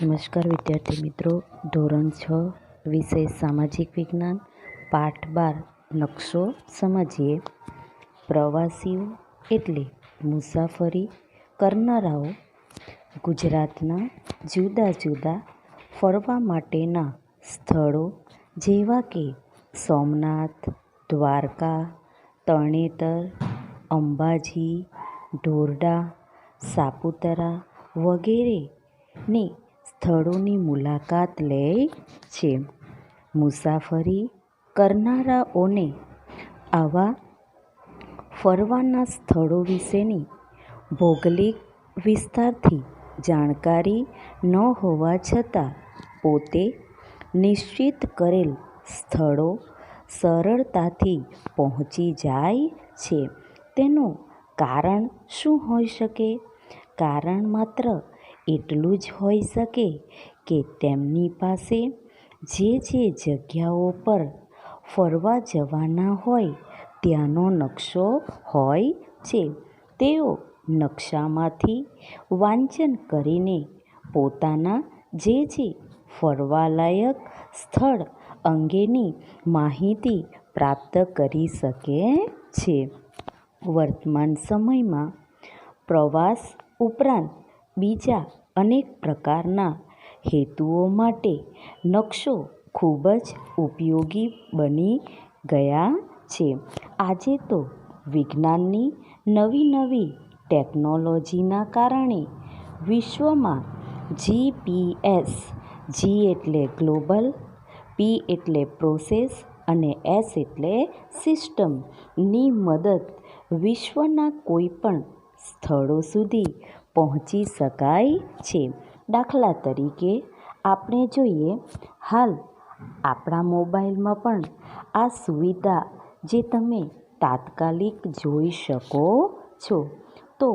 નમસ્કાર વિદ્યાર્થી મિત્રો, ધોરણ 6 વિષય સામાજિક વિજ્ઞાન પાઠ 12 નકશો સમજીએ. પ્રવાસીઓ એટલે મુસાફરી કરનારાઓ ગુજરાતના જુદા જુદા ફરવા માટેના સ્થળો જેવા કે સોમનાથ, દ્વારકા, તરણેતર, અંબાજી, ઢોરડા, સાપુતારા વગેરેની સ્થળોની મુલાકાત લે છે. મુસાફરી કરનારાઓને આવા ફરવાના સ્થળો વિશેની ભૌગોલિક વિસ્તારથી જાણકારી ન હોવા છતાં પોતે નિશ્ચિત કરેલ સ્થળો સરળતાથી પહોંચી જાય છે. તેનું કારણ શું હોઈ શકે? કારણ માત્ર એટલું જ હોઈ શકે કે તેમની પાસે જે જગ્યાઓ પર ફરવા જવાના હોય ત્યાંનો નકશો હોય છે. તેઓ નકશામાંથી વાંચન કરીને પોતાના જે ફરવાલાયક સ્થળ અંગેની માહિતી પ્રાપ્ત કરી શકે છે. વર્તમાન સમયમાં પ્રવાસ ઉપરાંત બીજા અનેક પ્રકારના હેતુઓ માટે નકશો ખૂબ જ ઉપયોગી બની ગયા છે. આજે તો વિજ્ઞાનની નવી ટેકનોલોજીના કારણે વિશ્વમાં GPS, G એટલે ગ્લોબલ, P એટલે પ્રોસેસ અને S એટલે સિસ્ટમની મદદ વિશ્વના કોઈ પણ સ્થળો સુધી પહોંચી શકાય છે. દાખલા તરીકે આપણે જોઈએ, હાલ આપણા મોબાઈલમાં પણ આ સુવિધા જે તમે તાત્કાલિક જોઈ શકો છો. તો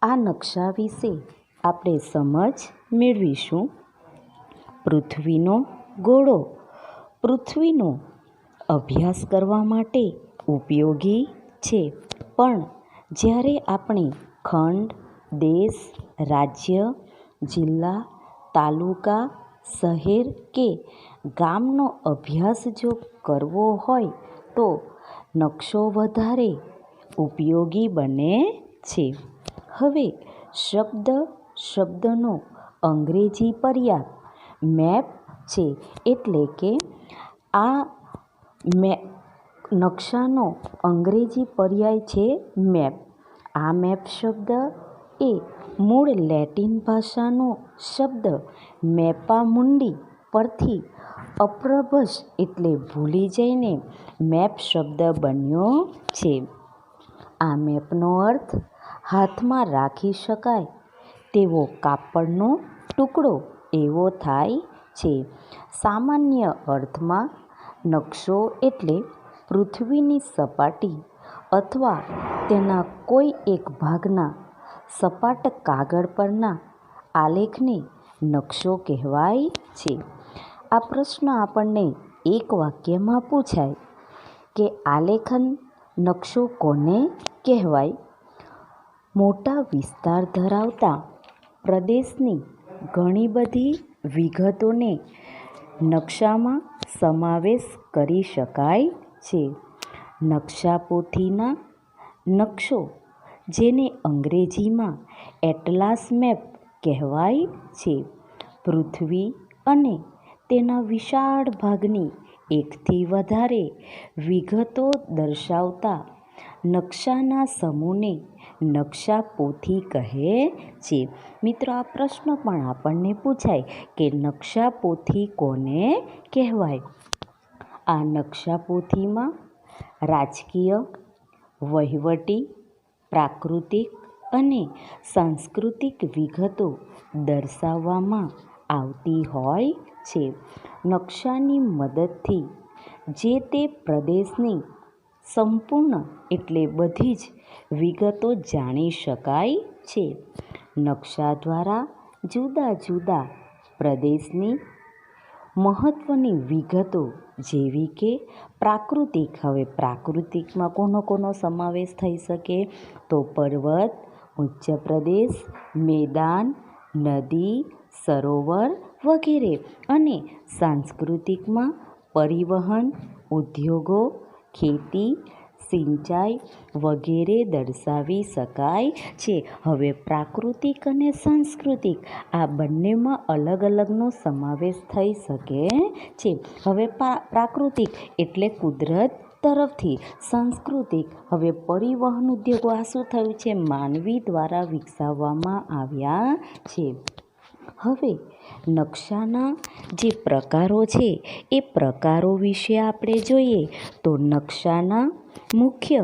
આ નકશા વિશે આપણે સમજ મેળવીશું. પૃથ્વીનો ગોળો પૃથ્વીનો અભ્યાસ કરવા માટે ઉપયોગી છે, પણ જ્યારે આપણે ખંડ, દેશ, રાજ્ય, જિલ્લા, તાલુકા, શહેર કે ગામનો અભ્યાસ જો કરવો હોય તો નકશો વધારે ઉપયોગી બને છે. હવે શબ્દનો અંગ્રેજી પર્યાય મેપ છે, એટલે કે આ નકશાનો અંગ્રેજી પર્યાય છે મેપ. આ મેપ શબ્દ એ મૂળ લેટિન ભાષાનો શબ્દ મેપા મુન્ડી પરથી અપ્રભ્રંશ એટલે ભૂલી જઈને મેપ શબ્દ બન્યો છે. આ મેપનો અર્થ હાથમાં રાખી શકાય તેવો કાપડનો ટુકડો એવો થાય છે. સામાન્ય અર્થમાં નકશો એટલે પૃથ્વીની સપાટી અથવા તેના કોઈ એક ભાગના સપાટ કાગળ પરના આલેખને નકશો કહેવાય છે. આ પ્રશ્ન આપણને એક વાક્યમાં પૂછાય કે આલેખન નકશો કોને કહેવાય? મોટા વિસ્તાર ધરાવતા પ્રદેશની ઘણી બધી વિગતોને નકશામાં સમાવેશ કરી શકાય છે. નકશાપોથીના નકશો, જેને અંગ્રેજીમાં એટલાસ મેપ કહેવાય છે, પૃથ્વી અને તેના વિશાળ ભાગની એકથી વધારે વિગતો દર્શાવતા નકશાના સમૂહને નકશાપોથી કહે છે. મિત્રો, આ પ્રશ્ન પણ આપણને પૂછાય કે નકશાપોથી કોને કહેવાય? આ નકશાપોથીમાં રાજકીય, વહીવટી, પ્રાકૃતિક અને સાંસ્કૃતિક વિગતો દર્શાવવામાં આવતી હોય છે. નકશાની મદદથી જે તે પ્રદેશની સંપૂર્ણ એટલે બધી જ વિગતો જાણી શકાય છે. નકશા દ્વારા જુદા જુદા પ્રદેશની મહત્વની વિગતો જેવી કે પ્રાકૃતિક. હવે પ્રાકૃતિકમાં કોનો સમાવેશ થઈ શકે? તો પર્વત, ઉચ્ચ પ્રદેશ, મેદાન, નદી, સરોવર વગેરે. અને સાંસ્કૃતિકમાં પરિવહન, ઉદ્યોગો, ખેતી, સિંચાઈ વગેરે દર્શાવી શકાય છે. હવે પ્રાકૃતિક અને સાંસ્કૃતિક આ બંનેમાં અલગ અલગનો સમાવેશ થઈ શકે છે. હવે પ્રાકૃતિક એટલે કુદરત તરફથી, સાંસ્કૃતિક હવે પરિવહન ઉદ્યોગો આ શું થયું છે? માનવી દ્વારા વિકસાવવામાં આવ્યા છે. હવે નકશાના જે પ્રકારો છે એ પ્રકારો વિશે આપણે જોઈએ તો નકશાના મુખ્ય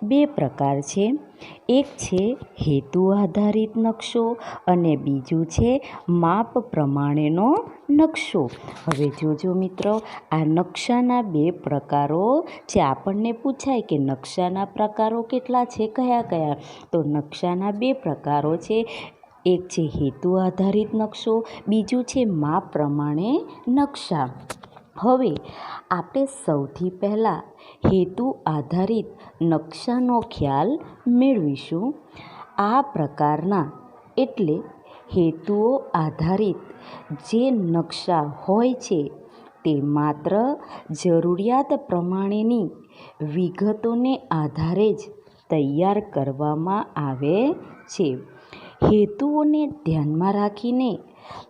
બે પ્રકાર છે. એક છે હેતુ આધારિત નકશો અને બીજું છે માપ પ્રમાણેનો નકશો. હવે જોજો મિત્રો, આ નકશાના બે પ્રકારો જે આપણને પૂછાય કે નકશાના પ્રકારો કેટલા છે, કયા કયા? તો નકશાના બે પ્રકારો છે. એક છે હેતુ આધારિત નકશો, બીજું છે માપ પ્રમાણે નકશા. હવે આપણે સૌથી પહેલાં હેતુ આધારિત નકશાનો ખ્યાલ મેળવીશું. આ પ્રકારના એટલે હેતુઓ આધારિત જે નકશા હોય છે તે માત્ર જરૂરિયાત પ્રમાણેની વિગતોને આધારે જ તૈયાર કરવામાં આવે છે. હેતુઓને ધ્યાનમાં રાખીને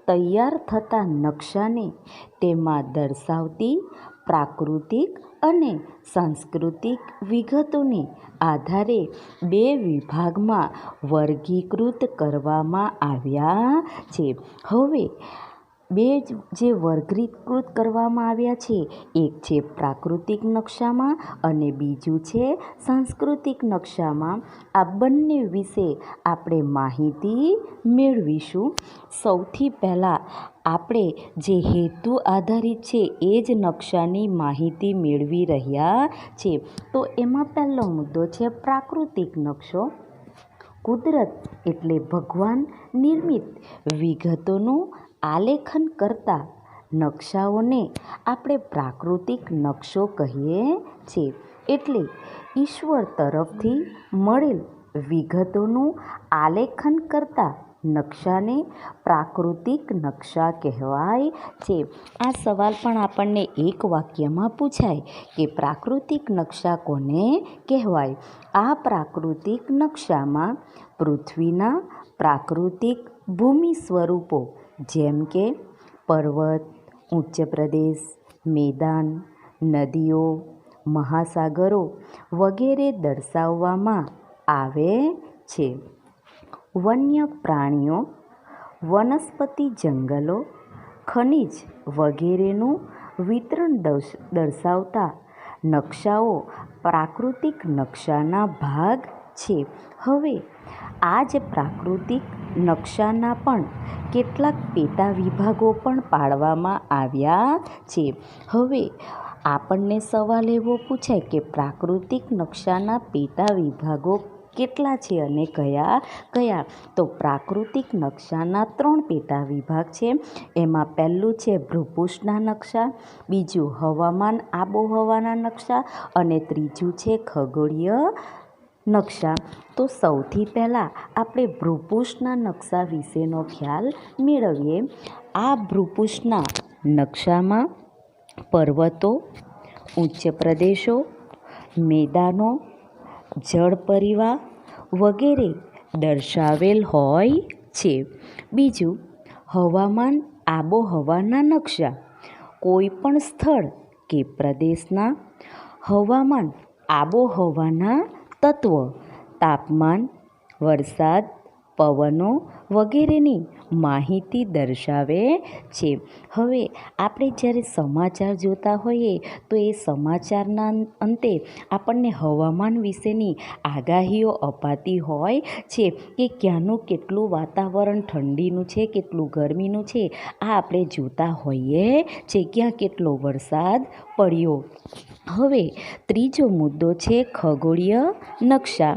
તૈયાર થતા નકશાને તેમાં દર્શાવતી પ્રાકૃતિક અને સાંસ્કૃતિક વિગતોને આધારે બે વિભાગમાં વર્ગીકૃત કરવામાં આવ્યા છે. હવે બે જે વર્ગીકૃત કરવામાં આવ્યા છે, એક છે પ્રાકૃતિક નકશામાં અને બીજું છે સાંસ્કૃતિક નકશામાં. આ બંને વિશે આપણે માહિતી મેળવીશું. સૌથી પહેલાં આપણે જે હેતુ આધારિત છે એ જ નકશાની માહિતી મેળવી રહ્યા છે. તો એમાં પહેલો મુદ્દો છે પ્રાકૃતિક નકશો. કુદરત એટલે ભગવાન નિર્મિત વિગતોનું આલેખન કરતા નકશાઓને આપણે પ્રાકૃતિક નકશો કહીએ છીએ. એટલે ઈશ્વર તરફથી મળેલ વિગતોનું આલેખન કરતા નકશાને પ્રાકૃતિક નકશા કહેવાય છે. આ સવાલ પણ આપણને એક વાક્યમાં પૂછાય કે પ્રાકૃતિક નકશા કોને કહેવાય? આ પ્રાકૃતિક નકશામાં પૃથ્વીના પ્રાકૃતિક ભૂમિ સ્વરૂપો જેમ કે પર્વત, ઉચ્ચ પ્રદેશ, મેદાન, નદીઓ, મહાસાગરો વગેરે દર્શાવવામાં આવે છે. વન્ય પ્રાણીઓ, વનસ્પતિ, જંગલો, ખનિજ વગેરેનું વિતરણ દર્શાવતા નકશાઓ પ્રાકૃતિક નકશાના ભાગ છે. હવે આ જ પ્રાકૃતિક નકશાના પણ કેટલાક પેટા વિભાગો પણ પાડવામાં આવ્યા છે. હવે આપણને સવાલ એવો પૂછાય કે પ્રાકૃતિક નકશાના પેટા વિભાગો કેટલા છે અને કયા કયા? તો પ્રાકૃતિક નકશાના 3 પેટા વિભાગ છે. એમાં પહેલું છે ભૂપૃષ્ઠના નકશા, બીજું હવામાન આબોહવાના નકશા અને ત્રીજું છે ખગોળીય નકશા. તો સૌથી પહેલાં આપણે ભૂપૃષ્ઠના નકશા વિશેનો ખ્યાલ મેળવીએ. આ ભૂપૃષ્ઠના નકશામાં પર્વતો, ઉચ્ચ પ્રદેશો, મેદાનો, જળ પરિવાહ વગેરે દર્શાવેલ હોય છે. બીજું હવામાન આબોહવાના નકશા. કોઈ પણ સ્થળ કે પ્રદેશના હવામાન આબોહવાના તત્વો, તાપમાન, વરસાદ, પવનો વગેરેની માહિતી દર્શાવે છે. હવે આપણે જ્યારે સમાચાર જોતા હોઈએ તો એ સમાચારના અંતે આપણને હવામાન વિશેની આગાહીઓ અપાતી હોય છે કે ક્યાંનું કેટલું વાતાવરણ ઠંડીનું છે, કેટલું ગરમીનું છે, આ આપણે જોતા હોઈએ છે. ક્યાં કેટલો વરસાદ પડ્યો. હવે ત્રીજો મુદ્દો છે ખગોળીય નકશા.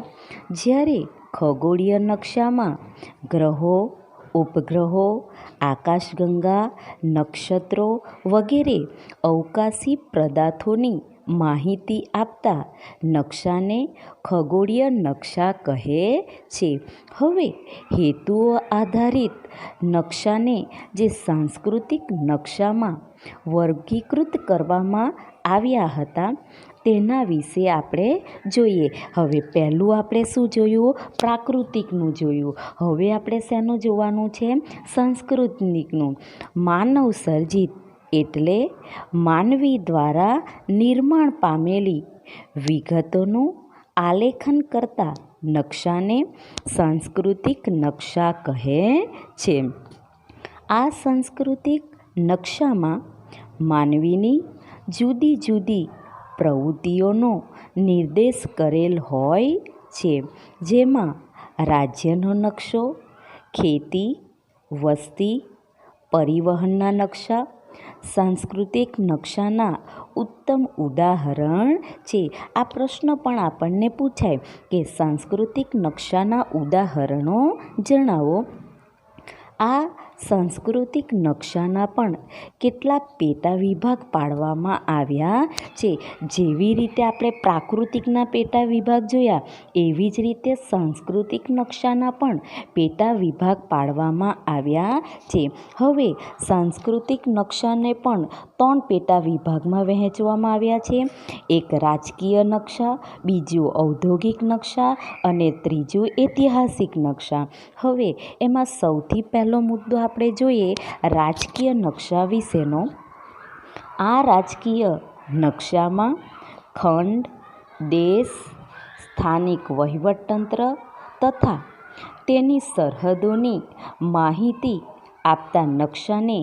જ્યારે ખગોળીય નકશામાં ગ્રહો, ઉપગ્રહો, આકાશગંગા, નક્ષત્રો વગેરે અવકાશી પદાર્થોની માહિતી આપતા નકશાને ખગોળીય નકશા કહે છે. હવે હેતુઓ આધારિત નકશાને જે સાંસ્કૃતિક નકશામાં વર્ગીકૃત કરવામાં આવ્યા હતા તેના વિશે આપણે જોઈએ. હવે પહેલું આપણે શું જોયું? પ્રાકૃતિકનું જોયું. હવે આપણે શેનું જોવાનું છે? સાંસ્કૃતિકનું. માનવ સર્જિત એટલે માનવી દ્વારા નિર્માણ પામેલી વિગતોનું આલેખન કરતા નકશાને સાંસ્કૃતિક નકશા કહે છે. આ સાંસ્કૃતિક નકશામાં માનવીની જુદી જુદી પ્રવૃત્તિઓનો નિર્દેશ કરેલ હોય છે, જેમાં રાજ્યનો નકશો, ખેતી, વસ્તી, પરિવહનના નકશા સાંસ્કૃતિક નકશાના ઉત્તમ ઉદાહરણ છે. આ પ્રશ્ન પણ આપણને પૂછાય કે સાંસ્કૃતિક નકશાના ઉદાહરણો જણાવો. આ સાંસ્કૃતિક નકશાના પણ કેટલાક પેટા વિભાગ પાડવામાં આવ્યા છે. જેવી રીતે આપણે પ્રાકૃતિકના પેટા વિભાગ જોયા એવી જ રીતે સાંસ્કૃતિક નકશાના પણ પેટા વિભાગ પાડવામાં આવ્યા છે. હવે સાંસ્કૃતિક નકશાને પણ 3 પેટા વિભાગમાં વહેંચવામાં આવ્યા છે. એક રાજકીય નકશા, બીજું ઔદ્યોગિક નકશા અને ત્રીજું ઐતિહાસિક નકશા. હવે એમાં સૌથી પહેલો મુદ્દો આપણે જોઈએ રાજકીય નકશા વિશેનો. આ રાજકીય નકશામાં ખંડ, દેશ, સ્થાનિક વહીવટતંત્ર તથા તેની સરહદોની માહિતી આપતા નકશાને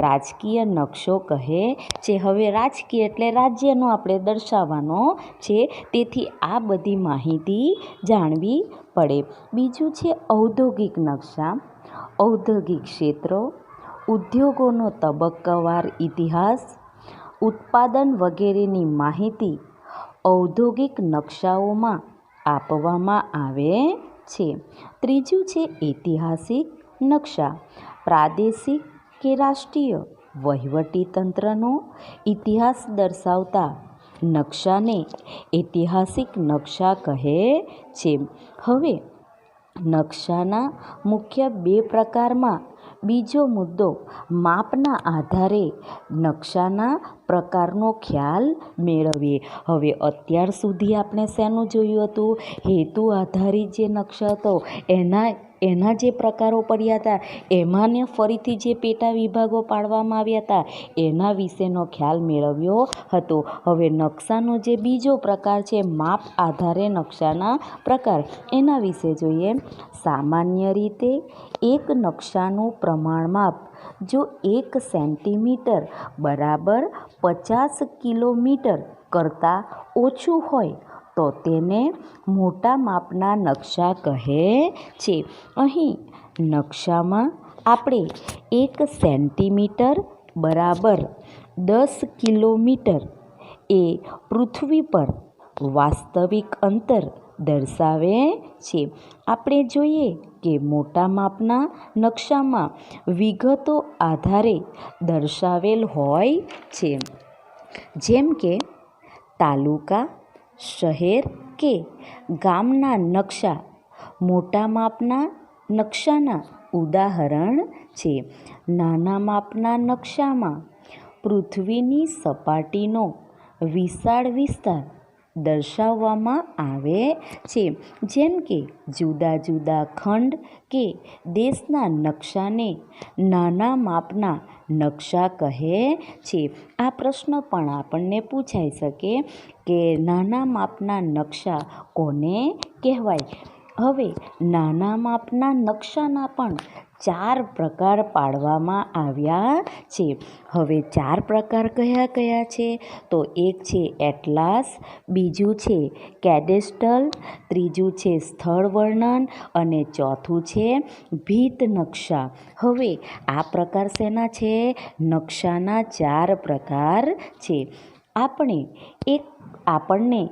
રાજકીય નકશો કહે છે. હવે રાજકીય એટલે રાજ્યનો આપણે દર્શાવવાનો છે, તેથી આ બધી માહિતી જાણવી પડે. બીજું છે ઔદ્યોગિક નકશા. ઔદ્યોગિક ક્ષેત્રો, ઉદ્યોગોનો તબક્કાવાર ઇતિહાસ, ઉત્પાદન વગેરેની માહિતી ઔદ્યોગિક નકશાઓમાં આપવામાં આવે છે. ત્રીજું છે ઐતિહાસિક નકશા. પ્રાદેશિક કે રાષ્ટ્રીય વહીવટીતંત્રનો ઇતિહાસ દર્શાવતા નકશાને ઐતિહાસિક નકશા કહે છે. હવે નકશાના મુખ્ય 2 પ્રકારમાં બીજો મુદ્દો માપના આધારે નકશાના પ્રકારનો ખ્યાલ મેળવીએ. હવે અત્યાર સુધી આપણે શેનું જોયું હતું? હેતુ આધારિત જે નકશા હતો એના જે પ્રકારો પડ્યા હતા એમાંને ફરીથી જે પેટા વિભાગો પાડવામાં આવ્યા હતા એના વિશેનો ખ્યાલ મેળવ્યો હતો. હવે નકશાનો જે બીજો પ્રકાર છે માપ આધારે નકશાના પ્રકાર, એના વિશે જોઈએ. સામાન્ય રીતે એક નકશાનું પ્રમાણ માપ જો 1 સેન્ટીમીટર બરાબર 50 કિલોમીટર કરતાં ઓછું હોય તો તેને મોટા માપના નકશા કહે છે. અહીં નકશામાં આપણે 1 સેન્ટીમીટર બરાબર 10 કિલોમીટર એ પૃથ્વી પર વાસ્તવિક અંતર દર્શાવે છે. આપણે જોઈએ કે મોટા માપના નકશામાં વિગતો આધારે દર્શાવેલ હોય છે, જેમ કે તાલુકા, શહેર કે ગામના નકશા મોટા માપના નકશાના ઉદાહરણ છે. નાના માપના નકશામાં પૃથ્વીની સપાટીનો વિશાળ વિસ્તાર દર્શાવવામાં આવે છે, જેમ કે જુદા જુદા ખંડ કે દેશના નકશાને નાના માપના નકશા કહે છે. આ પ્રશ્ન પણ આપણને પૂછાઈ શકે કે નાના માપના નકશા કોને કહેવાય? હવે નાના માપના નકશાના પણ 4 પ્રકાર પાડવામાં આવ્યા છે. હવે 4 પ્રકાર કયા કયા છે? તો એક છે એટલાસ, બીજું છે કેડેસ્ટલ, ત્રીજું છે સ્થળ વર્ણન અને ચોથું છે ભીત નકશા. હવે આ પ્રકાર શેના છે? નકશાના 4 પ્રકાર છે. આપણને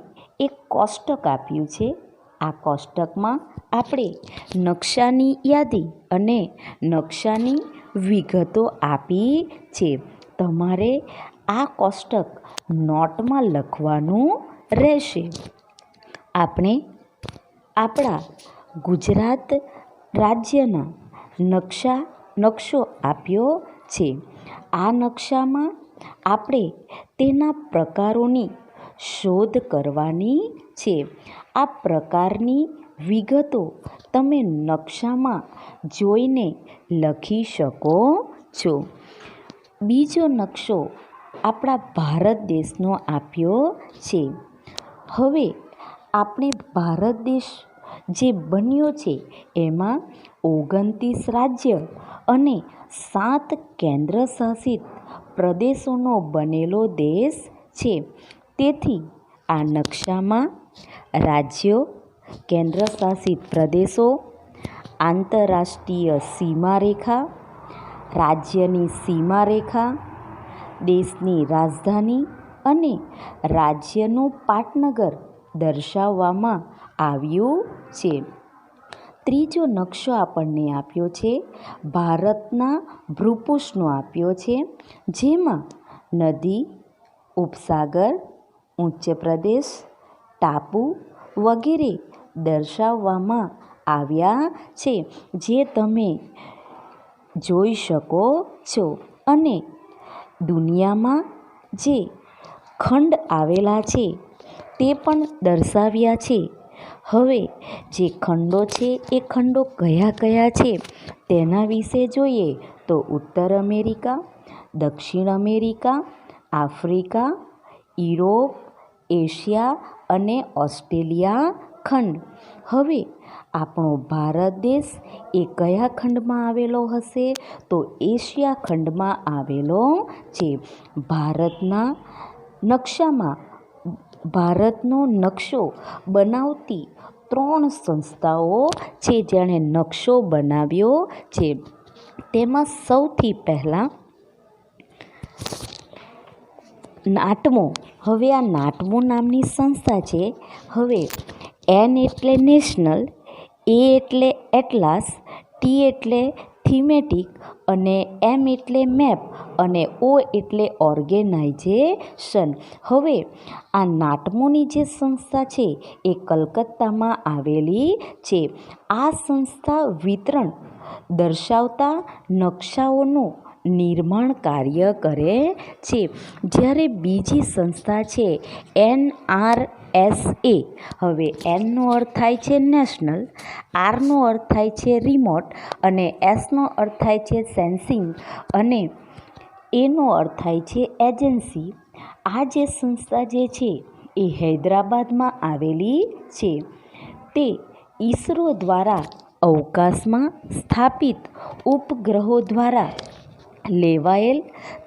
એક કોષ્ટક આપ્યું છે. આ કોષ્ટકમાં આપણે નકશાની યાદી અને નકશાની વિગતો આપી છે. તમારે આ કોષ્ટક નોટમાં લખવાનું રહેશે. આપણે આપણા ગુજરાત રાજ્યના નકશો આપ્યો છે. આ નકશામાં આપણે તેના પ્રકારોની શોધ કરવાની છે. આ પ્રકારની વિગતો તમે નકશામાં જોઈને લખી શકો છો. બીજો નકશો આપણા ભારત દેશનો આપ્યો છે. હવે આપણે ભારત દેશ જે બન્યો છે એમાં 29 રાજ્ય અને 7 કેન્દ્ર શાસિત પ્રદેશોનો બનેલો દેશ છે. તેથી આ નકશામાં રાજ્યો, કેન્દ્ર શાસિત પ્રદેશો, આંતરરાષ્ટ્રીય સીમારેખા, રાજ્યની સીમારેખા, દેશની રાજધાની અને રાજ્યનું પાટનગર દર્શાવવામાં આવ્યું છે. ત્રીજો નકશો આપણને આપ્યો છે ભારતના ભૂપૃષ્ઠનો આપ્યો છે, જેમાં નદી, ઉપસાગર, ઉચ્ચ પ્રદેશ, ટાપુ વગેરે દર્શાવવામાં આવ્યા છે, જે તમે જોઈ શકો છો. અને દુનિયામાં જે ખંડ આવેલા છે તે પણ દર્શાવ્યા છે. હવે જે ખંડો છે એ ખંડો કયા કયા છે તેના વિશે જોઈએ તો ઉત્તર અમેરિકા, દક્ષિણ અમેરિકા, આફ્રિકા, યુરોપ, એશિયા અને ઓસ્ટ્રેલિયા ખંડ. હવે આપણો ભારત દેશ એ કયા ખંડમાં આવેલો હશે તો એશિયા ખંડમાં આવેલો છે. ભારતના નકશામાં ભારતનો નકશો બનાવતી 3 સંસ્થાઓ છે જેણે નકશો બનાવ્યો છે. તેમાં સૌથી પહેલાં નાટમો. હવે આ નાટમો નામની સંસ્થા છે. હવે N એટલે નેશનલ, A એટલે એટલાસ, T એટલે થીમેટિક અને M એટલે મેપ અને O એટલે ઓર્ગેનાઇઝેશન. હવે આ નાટમોની જે સંસ્થા છે એ કલકત્તામાં આવેલી છે. આ સંસ્થા વિતરણ દર્શાવતા નકશાઓનું નિર્માણ કાર્ય કરે છે. જ્યારે બીજી સંસ્થા છે NRSA. હવે Nનો અર્થ થાય છે નેશનલ, Rનો અર્થ થાય છે રિમોટ અને Sનો અર્થ થાય છે સેન્સિંગ અને એનો અર્થ થાય છે એજન્સી. આ જે સંસ્થા જે છે એ હૈદરાબાદમાં આવેલી છે. તે ઈસરો દ્વારા અવકાશમાં સ્થાપિત ઉપગ્રહો દ્વારા લેવાયેલ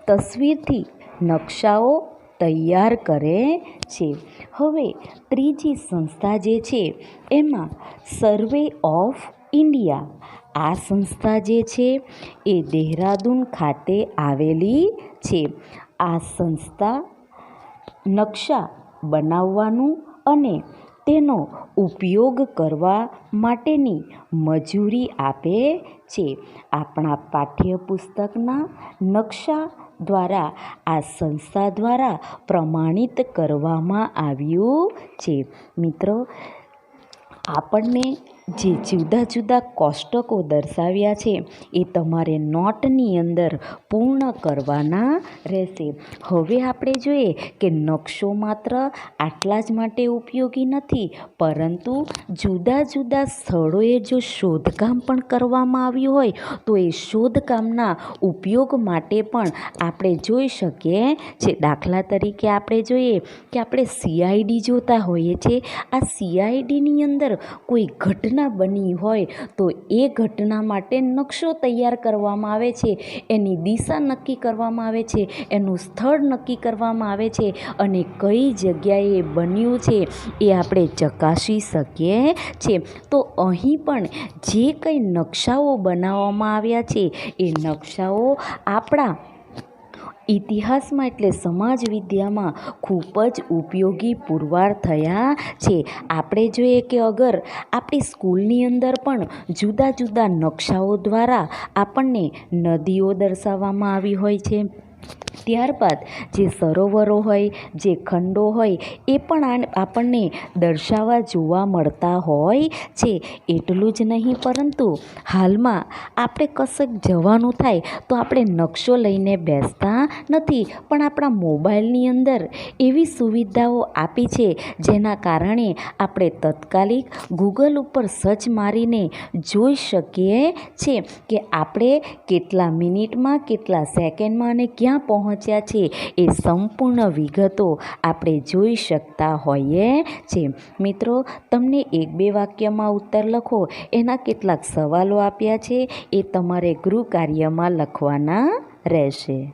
તસવીરથી નકશાઓ તૈયાર કરે છે. હવે ત્રીજી સંસ્થા જે છે એમાં સર્વે ઓફ ઇન્ડિયા. આ સંસ્થા જે છે એ દહેરાદૂન ખાતે આવેલી છે. આ સંસ્થા નકશા બનાવવાનું અને તેનો ઉપયોગ કરવા માટેની મજૂરી આપે છે. આપણા પાઠ્યપુસ્તકના નકશા દ્વારા આ સંસ્થા દ્વારા પ્રમાણિત કરવામાં આવ્યું છે. મિત્રો, આપણને જે જુદા જુદા કોષ્ટકો દર્શાવ્યા છે એ તમારે નોટની અંદર પૂર્ણ કરવાના રહેશે. હવે આપણે જોઈએ કે નકશો માત્ર આટલા જ માટે ઉપયોગી નથી, પરંતુ જુદા જુદા સ્થળોએ જો શોધકામ પણ કરવામાં આવ્યું હોય તો એ શોધકામના ઉપયોગ માટે પણ આપણે જોઈ શકીએ છીએ. દાખલા તરીકે આપણે જોઈએ કે આપણે CID જોતા હોઈએ છીએ. આ CIDની અંદર કોઈ ઘટના બની હોય તો એ ઘટના માટે નકશો તૈયાર કરવામાં આવે છે, એની દિશા નક્કી કરવામાં આવે છે, એનું સ્થળ નક્કી કરવામાં આવે છે અને કઈ જગ્યાએ બન્યું છે એ આપણે ચકાસી શકીએ છીએ. તો અહીં પણ જે કંઈ નકશાઓ બનાવવામાં આવ્યા છે એ નકશાઓ આપણા ઇતિહાસમાં એટલે સમાજ વિદ્યામાં ખૂબ જ ઉપયોગી પુરવાર થયા છે. આપણે જોઈએ કે અગર આપણી સ્કૂલની અંદર પણ જુદા જુદા નકશાઓ દ્વારા આપણને નદીઓ દર્શાવવામાં આવી હોય છે, ત્યારબાદ જે સરોવરો હોય, જે ખંડો હોય એ પણ આપણને દર્શાવવા જોવા મળતા હોય છે. એટલું જ નહીં, પરંતુ હાલમાં આપણે કશેક જવાનું થાય તો આપણે નકશો લઈને બેસતા નથી, પણ આપણા મોબાઈલની અંદર એવી સુવિધાઓ આપી છે જેના કારણે આપણે તાત્કાલિક ગૂગલ ઉપર સર્ચ મારીને જોઈ શકીએ છીએ કે આપણે કેટલા મિનિટમાં, કેટલા સેકન્ડમાં અને ક્યાં પહોંચ્યા છે એ સંપૂર્ણ વિગતો આપણે જોઈ શકતા હોઈએ છીએ. મિત્રો, તમને 1-2 વાક્યમાં ઉત્તર લખો એના કેટલાક સવાલો આપ્યા છે, એ તમારે ગૃહ કાર્યમાં લખવાના રહેશે.